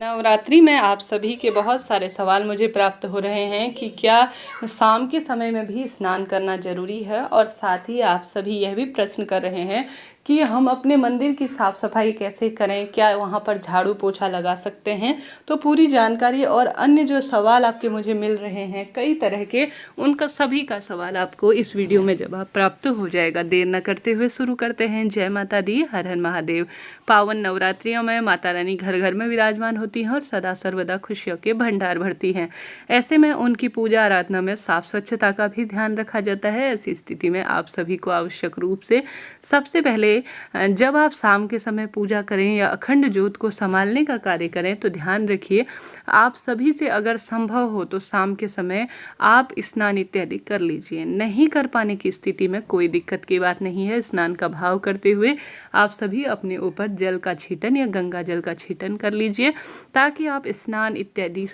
नवरात्रि में आप सभी के बहुत सारे सवाल मुझे प्राप्त हो रहे हैं कि क्या शाम के समय में भी स्नान करना जरूरी है, और साथ ही आप सभी यह भी प्रश्न कर रहे हैं कि हम अपने मंदिर की साफ सफाई कैसे करें, क्या वहां पर झाड़ू पोछा लगा सकते हैं। तो पूरी जानकारी और अन्य जो सवाल आपके मुझे मिल रहे हैं कई तरह के, उनका सभी का सवाल आपको इस वीडियो में जवाब प्राप्त हो जाएगा। देर न करते हुए शुरू करते हैं। जय माता दी, हर हर महादेव। पावन नवरात्रियों में माता रानी घर घर में विराजमान होती हैं और सदा सर्वदा खुशियों के भंडार भरती हैं। ऐसे में उनकी पूजा आराधना में साफ स्वच्छता का भी ध्यान रखा जाता है। ऐसी स्थिति में आप सभी को आवश्यक रूप से सबसे पहले जब आप शाम के समय पूजा करें या अखंड ज्योत को संभालने का कार्य करें तो ध्यान रखिए, आप सभी से अगर संभव हो तो शाम के समय आप स्नान इत्यादि कर लीजिए। नहीं कर पाने की स्थिति में कोई दिक्कत की बात नहीं है। स्नान का भाव करते हुए आप सभी अपने ऊपर जल का छींटन या गंगा जल का छींटन कर लीजिए, ताकि आप स्नान इत्यादि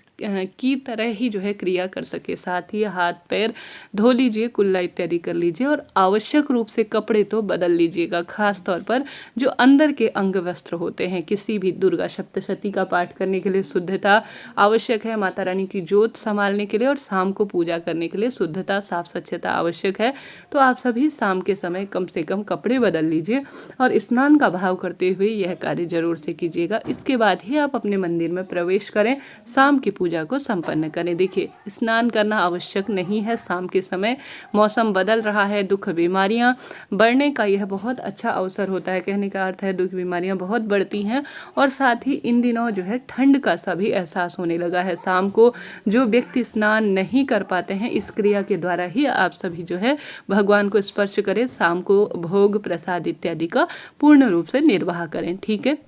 की तरह ही जो है क्रिया कर सके। साथ ही हाथ पैर धो लीजिए, कुल्ला इत्यादि कर लीजिए और आवश्यक रूप से कपड़े तो बदल लीजिएगा। खास तौर पर जो अंदर के अंग वस्त्र होते हैं, किसी भी दुर्गा सप्तशती का पाठ करने के लिए शुद्धता आवश्यक है। माता रानी की ज्योत संभालने के लिए और शाम को पूजा करने के लिए शुद्धता साफ स्वच्छता आवश्यक है। तो आप सभी शाम के समय कम से कम कपड़े बदल लीजिए और स्नान का भाव करते हुए यह कार्य जरूर से कीजिएगा। इसके बाद ही आप अपने मंदिर में प्रवेश करें, शाम की पूजा को संपन्न करें। देखिए, स्नान करना आवश्यक नहीं है शाम के समय। मौसम बदल रहा है, दुख बीमारियां बढ़ने का यह बहुत अच्छा अवसर होता है। कहने का अर्थ है दुख बीमारियां बहुत बढ़ती हैं और साथ ही इन दिनों जो है ठंड का सा भी एहसास होने लगा है। शाम को जो व्यक्ति स्नान नहीं कर पाते हैं, इस क्रिया के द्वारा ही आप सभी जो है भगवान को स्पर्श करें, शाम को भोग प्रसाद इत्यादि का पूर्ण रूप से निर्वाह करें। ठीक है,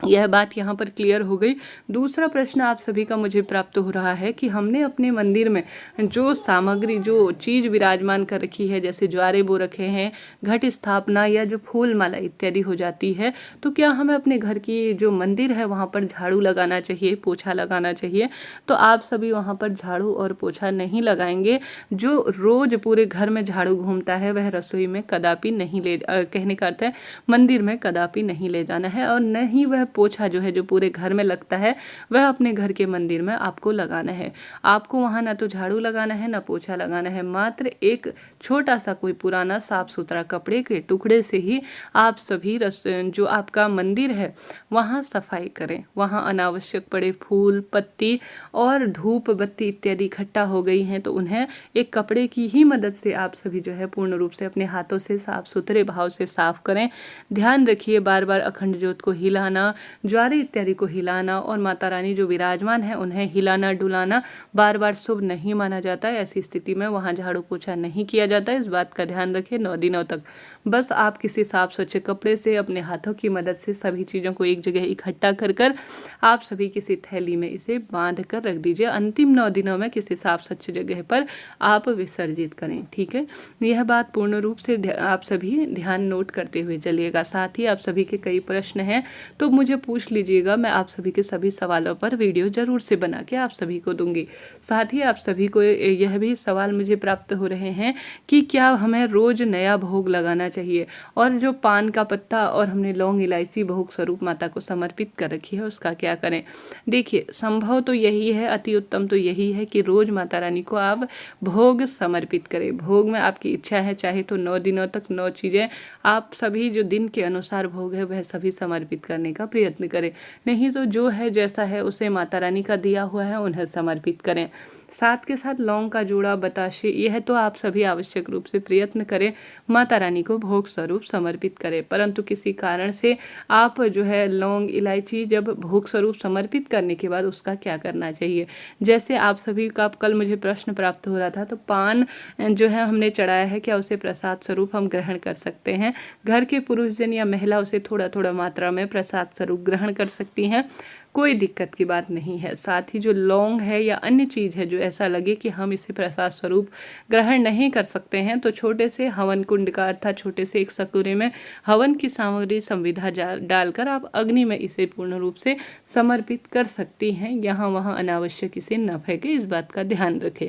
यह बात यहाँ पर क्लियर हो गई। दूसरा प्रश्न आप सभी का मुझे प्राप्त हो रहा है कि हमने अपने मंदिर में जो सामग्री, जो चीज़ विराजमान कर रखी है, जैसे ज्वारे बो रखे हैं, घट स्थापना या जो फूल माला इत्यादि हो जाती है, तो क्या हमें अपने घर की जो मंदिर है वहाँ पर झाड़ू लगाना चाहिए, पोछा लगाना चाहिए? तो आप सभी वहाँ पर झाड़ू और पोछा नहीं लगाएंगे। जो रोज पूरे घर में झाड़ू घूमता है वह रसोई में कदापि नहीं ले, कहने का अर्थ है मंदिर में कदापि नहीं ले जाना है, और न ही वह पोछा जो है जो पूरे घर में लगता है वह अपने घर के मंदिर में आपको लगाना है। आपको वहाँ ना तो झाड़ू लगाना है ना पोछा लगाना है। मात्र एक छोटा सा कोई पुराना साफ सुथरा कपड़े के टुकड़े से ही आप सभी जो आपका मंदिर है वहाँ सफाई करें। वहाँ अनावश्यक पड़े फूल पत्ती और धूप बत्ती इत्यादि इकट्ठा हो गई हैं तो उन्हें एक कपड़े की ही मदद से आप सभी जो है पूर्ण रूप से अपने हाथों से साफ सुथरे भाव से साफ करें। ध्यान रखिए, बार बार अखंड ज्योत को हिलाना, ज्वारे इत्यादि को हिलाना और माता रानी जो विराजमान है उन्हें हिलाना डुलाना बार बार शुभ नहीं माना जाता है। ऐसी स्थिति में वहाँ झाड़ू पोछा नहीं किया जाता है। इस बात का ध्यान रखें। 9 दिनों तक बस आप किसी साफ स्वच्छ कपड़े से अपने हाथों की मदद से सभी चीज़ों को एक जगह इकट्ठा कर कर आप सभी किसी थैली में इसे बांध कर रख दीजिए। अंतिम 9 दिनों में किसी साफ स्वच्छ जगह पर आप विसर्जित करें। ठीक है, यह बात पूर्ण रूप से आप सभी ध्यान नोट करते हुए चलिएगा। साथ ही आप सभी के कई प्रश्न हैं तो मुझे पूछ लीजिएगा, मैं आप सभी के सभी सवालों पर वीडियो जरूर से बना के आप सभी को दूंगी। साथ ही आप सभी को यह भी सवाल मुझे प्राप्त हो रहे हैं कि क्या हमें रोज नया भोग लगाना चाहिए, और जो पान का पत्ता और हमने लौंग इलायची भोग स्वरूप माता को समर्पित कर रखी है उसका क्या करें? देखिए, संभव तो यही है, अति उत्तम तो यही है कि रोज माता रानी को आप भोग समर्पित करें। भोग में आपकी इच्छा है चाहे तो 9 दिनों तक 9 चीज़ें आप सभी जो दिन के अनुसार भोग है वह सभी समर्पित करने का प्रयत्न करें। नहीं तो जो है जैसा है उसे माता रानी का दिया हुआ है उन्हें समर्पित करें। साथ के साथ लौंग का जूड़ा, बताशे, यह तो आप सभी आवश्यक रूप से प्रयत्न करें माता रानी को भोग स्वरूप समर्पित करें। परंतु किसी कारण से आप जो है लौंग इलायची जब भोग स्वरूप समर्पित करने के बाद उसका क्या करना चाहिए? जैसे आप सभी का कल मुझे प्रश्न प्राप्त हो रहा था, तो पान जो है हमने चढ़ाया है, क्या उसे प्रसाद स्वरूप हम ग्रहण कर सकते हैं? घर के पुरुषजन या महिला उसे थोड़ा थोड़ा मात्रा में प्रसाद स्वरूप ग्रहण कर सकती हैं, कोई दिक्कत की बात नहीं है। साथ ही जो लौंग है या अन्य चीज़ है जो ऐसा लगे कि हम इसे प्रसाद स्वरूप ग्रहण नहीं कर सकते हैं, तो छोटे से हवन कुंड का अर्थात छोटे से एक सकुरे में हवन की सामग्री संविधा डालकर आप अग्नि में इसे पूर्ण रूप से समर्पित कर सकती हैं। यहाँ वहाँ अनावश्यक इसे न फेंके, इस बात का ध्यान रखें।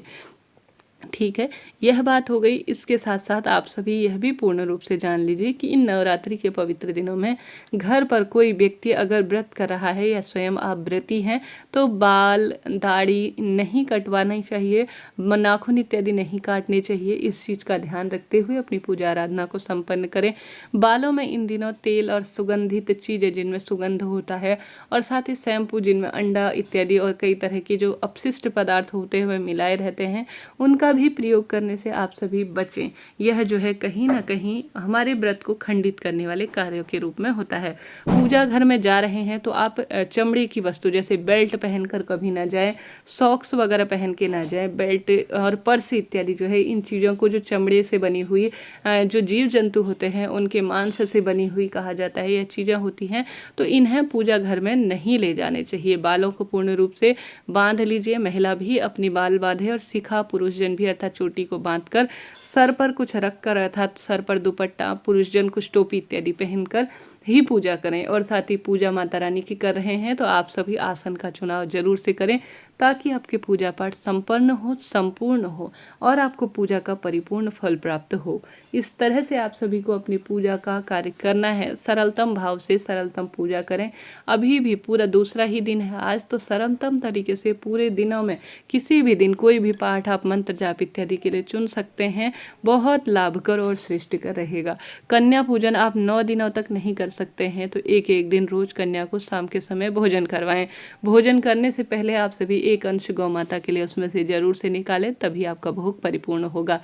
ठीक है, यह बात हो गई। इसके साथ साथ आप सभी यह भी पूर्ण रूप से जान लीजिए कि इन नवरात्रि के पवित्र दिनों में घर पर कोई व्यक्ति अगर व्रत कर रहा है या स्वयं आप व्रती हैं तो बाल दाढ़ी नहीं कटवाना चाहिए, नाखून इत्यादि नहीं काटने चाहिए। इस चीज़ का ध्यान रखते हुए अपनी पूजा आराधना को संपन्न करें। बालों में इन दिनों तेल और सुगंधित चीज़ें जिनमें सुगंध होता है और साथ ही शैम्पू जिनमें अंडा इत्यादि और कई तरह के जो अपशिष्ट पदार्थ होते हैं वह मिलाए रहते हैं, उनका भी प्रयोग करने से आप सभी बचें। यह जो है कहीं ना कहीं हमारे व्रत को खंडित करने वाले कार्यों के रूप में होता है। पूजा घर में जा रहे हैं तो आप चमड़े की वस्तु जैसे बेल्ट पहनकर कभी ना जाएं, सॉक्स वगैरह पहन के ना जाएं। बेल्ट और पर्स इत्यादि जो है इन चीज़ों को जो चमड़े से बनी हुई जो जीव जंतु होते हैं उनके मांस से बनी हुई कहा जाता है यह चीज़ें होती हैं, तो इन्हें पूजा घर में नहीं ले जाने चाहिए। बालों को पूर्ण रूप से बांध लीजिए, महिला भी अपनी बाल बांधे और सिखा पुरुष जन भी अर्थात चोटी को बांधकर सर पर कुछ रखकर अर्थात सर पर दुपट्टा, पुरुष जन कुछ टोपी इत्यादि पहनकर ही पूजा करें। और साथ ही पूजा माता रानी की कर रहे हैं तो आप सभी आसन का चुनाव जरूर से करें ताकि आपकी पूजा पाठ संपन्न हो, संपूर्ण हो और आपको पूजा का परिपूर्ण फल प्राप्त हो। इस तरह से आप सभी को अपनी पूजा का कार्य करना है। सरलतम भाव से सरलतम पूजा करें। अभी भी पूरा दूसरा ही दिन है आज, तो सरलतम तरीके से पूरे दिनों में किसी भी दिन कोई भी पाठ आप मंत्र जाप इत्यादि के लिए चुन सकते हैं। बहुत लाभकर और श्रेष्ठकर रहेगा। कन्या पूजन आप 9 दिनों तक नहीं कर सकते हैं तो एक एक दिन रोज कन्या को शाम के समय भोजन करवाएं। भोजन करने से पहले आप सभी एक अंश गौ माता के लिए उसमें से जरूर से निकालें, तभी आपका भोग परिपूर्ण होगा।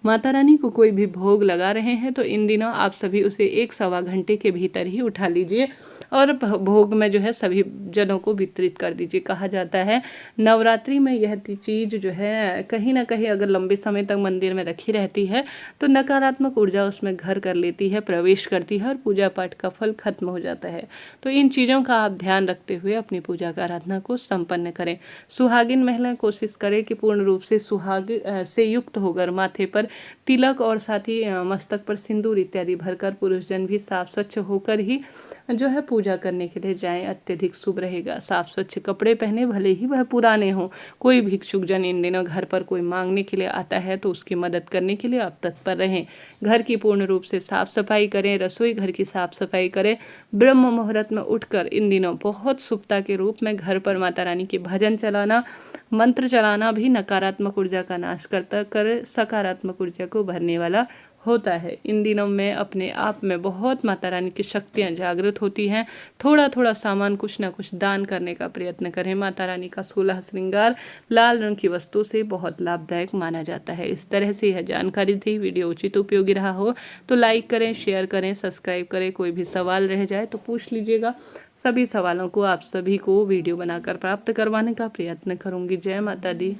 माता रानी को कोई भी भोग लगा रहे हैं तो इन दिनों आप सभी उसे 1-1.25 घंटे के भीतर ही उठा लीजिए और भोग में जो है सभी जनों को वितरित कर दीजिए। कहा जाता है नवरात्रि में यह चीज़ जो है कहीं ना कहीं अगर लंबे समय तक मंदिर में रखी रहती है तो नकारात्मक ऊर्जा उसमें घर कर लेती है, प्रवेश करती है और पूजा पाठ का फल खत्म हो जाता है। तो इन चीज़ों का आप ध्यान रखते हुए अपनी पूजा का आराधना को संपन्न करें। सुहागिन महिलाएं कोशिश करें कि पूर्ण रूप से सुहाग से युक्त होकर माथे पर तिलक और साथ ही मस्तक पर सिंदूर इत्यादि भरकर पुरुष जन भी साफ स्वच्छ होकर ही जो है पूजा करने के लिए जाएं, अत्यधिक शुभ रहेगा। साफ स्वच्छ कपड़े पहने, भले ही वह पुराने हों। कोई भिक्षुक जन इन दिनों घर पर कोई मांगने के लिए आता है तो उसकी मदद करने के लिए आप तत्पर रहें। घर की पूर्ण रूप से साफ सफाई करें, रसोई घर की साफ सफाई करें। ब्रह्म मुहूर्त में उठकर इन दिनों बहुत शुभता के रूप में घर पर माता रानी के भजन चलाना, मंत्र चलाना भी नकारात्मक ऊर्जा का नाश करता कर सकारात्मक ऊर्जा को भरने वाला होता है। इन दिनों में अपने आप में बहुत माता रानी की शक्तियाँ जागृत होती हैं। थोड़ा थोड़ा सामान कुछ ना कुछ दान करने का प्रयत्न करें। माता रानी का 16 श्रृंगार लाल रंग की वस्तु से बहुत लाभदायक माना जाता है। इस तरह से यह जानकारी थी। वीडियो उचित उपयोगी रहा हो तो लाइक करें, शेयर करें, सब्सक्राइब करें। कोई भी सवाल रह जाए तो पूछ लीजिएगा। सभी सवालों को आप सभी को वीडियो बनाकर प्राप्त करवाने का प्रयत्न करूँगी। जय माता दी।